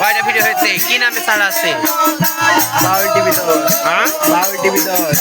কয়টা ভিডিও হয়েছে কি নামে ছাড়া আছে বাউল টিভি 10 হ্যাঁ বাউল টিভি 10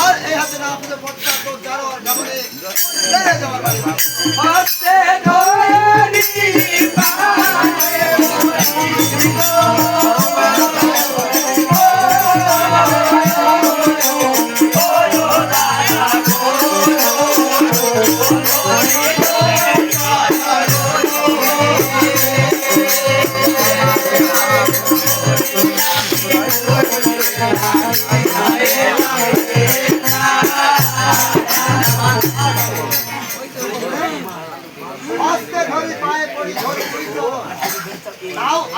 আর এই হাতে না আমাদের পথটা তো যারো ডাবলে লেগে যাওয়ার বাড়ি হাতে ধরি পায়ে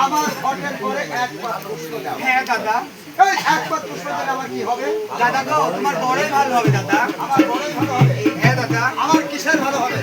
আমার ঘটের পরে একবার পুষ্প দাও। হ্যাঁ দাদা, এই একবার পুষ্প দিলে আমার কি হবে? দাদা গো তোমার বড়ই ভালো হবে দাদা। আমার বড়ই ভালো হবে। হ্যাঁ দাদা, আমার কিসের ভালো হবে?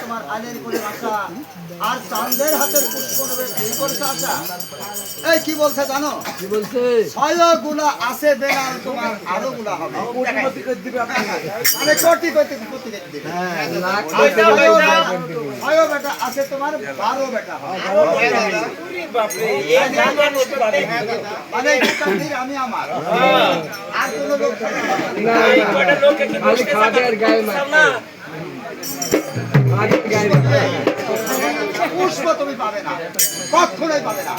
তোমার আলের করে আসা আর চাঁদের হাতের পুষ্প নেবে এই করেছে আশা। এই কি বলছে জানো? কি বলছে? 6 গুলা আছে বেনাল তোমার আরো গুলা হবে। কোটিপতি করে দিবে আপনাকে। মানে কোটিপতি প্রতি দিবে। হ্যাঁ, লাখ 6 বেটা আছে তোমার 12 বেটা হবে। বাপরে এই জায়গা করতে পারে। মানে এই আমি আমার আর কোনো লোক থাকবে না। এই কয়টা লোকে কি খালি খাবে আর গায়ে মারবে। পুষ্প তুমি পাবে না, কখনোই পাবে না।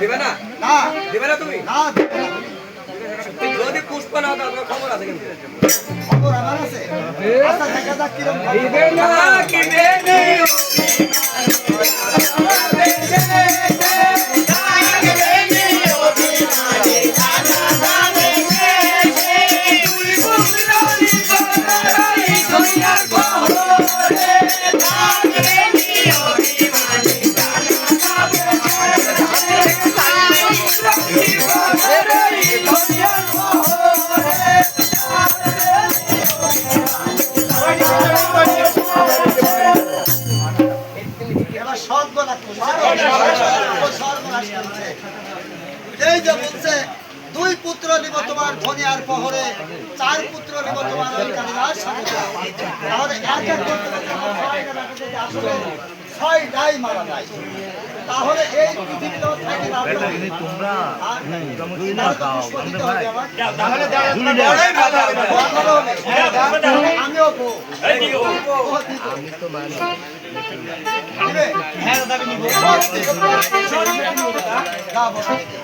দিবে না? না, দিবে না তুমি? না, দেবে না। যদি পুষ্প না দাও তোমার খবর আছে কিন্তু। খবর আমার আছে। আচ্ছা, দেখা যাক কিরকম খবর। কি বেনি এবার সর্বনাশ করছে। সর্বনাশ করছে। এই যে বলছে, 2 পুত্র নিব তোমার ধনী আর পহরে, 4 পুত্র নিব তোমার ওই কালিদাস সাগরে। তাহলে এক এক করতে করতে আমার 6টা বেটা যদি আসলে 6টাই মারা যায়, তাহলে এই পৃথিবীতে থাকি লাভ নাই। আর পুষ্প দিতে হবে আমার। আমিও বউ। ও দিব। দিবে? না, বসে দিবে।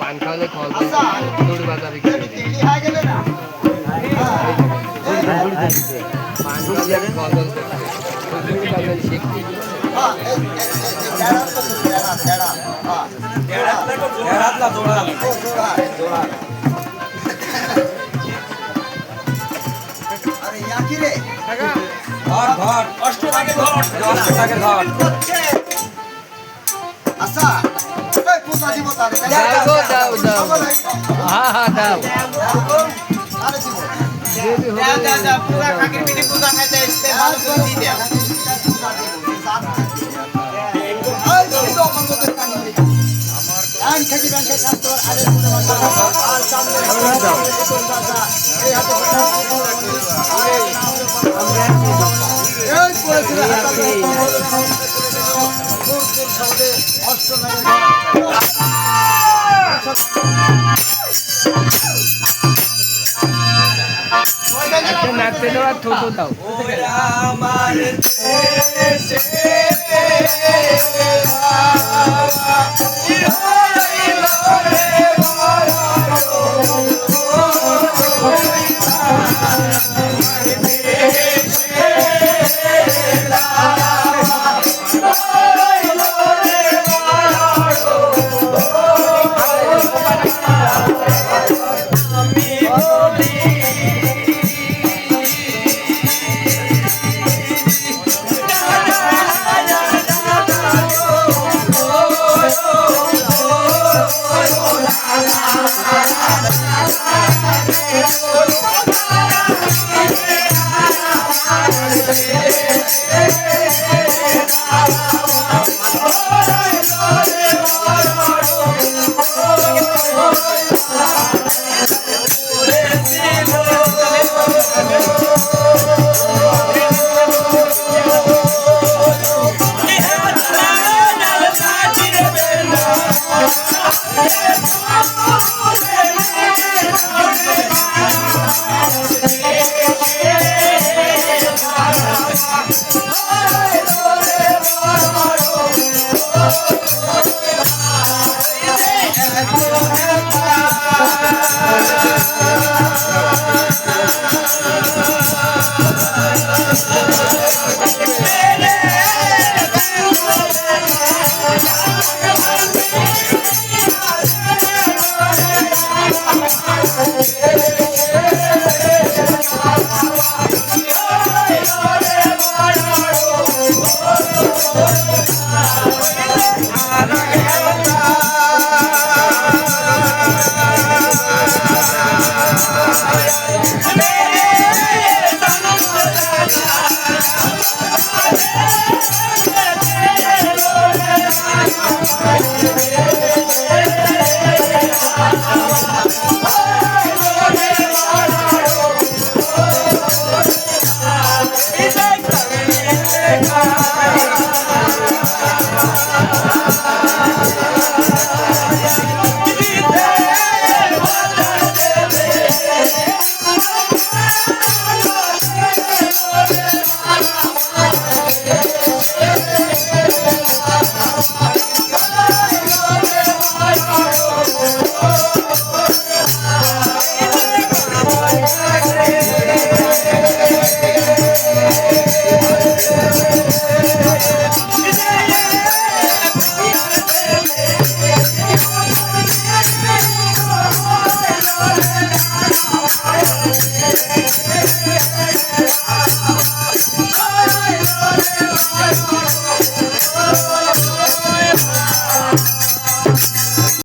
পান খাওয়ালে খবর আচ্ছা, দৌড় বাজারে তুমি দিল্লি হয়ে গেলে না? হ্যাঁ। পান খাওয়ালে খবর শিখতে হ্যাঁ, এই বেড়া তো বেড়া, বেড়া। হ্যাঁ, বেড়া। ও, জোড়া, জোড়া। আরে ইয়া কি রে? আচ্ছা, এই পূজা দিব তারে। দাও, দাও, দাও। সবাই দাও। হ্যাঁ হ্যাঁ দাও আরে দিব। পুরা কাকির পিঠে পূজা খাইতে এসছে ভালো করে দিয়ে দাও। নাচতে দেওয়া থুতু দাও Thank you.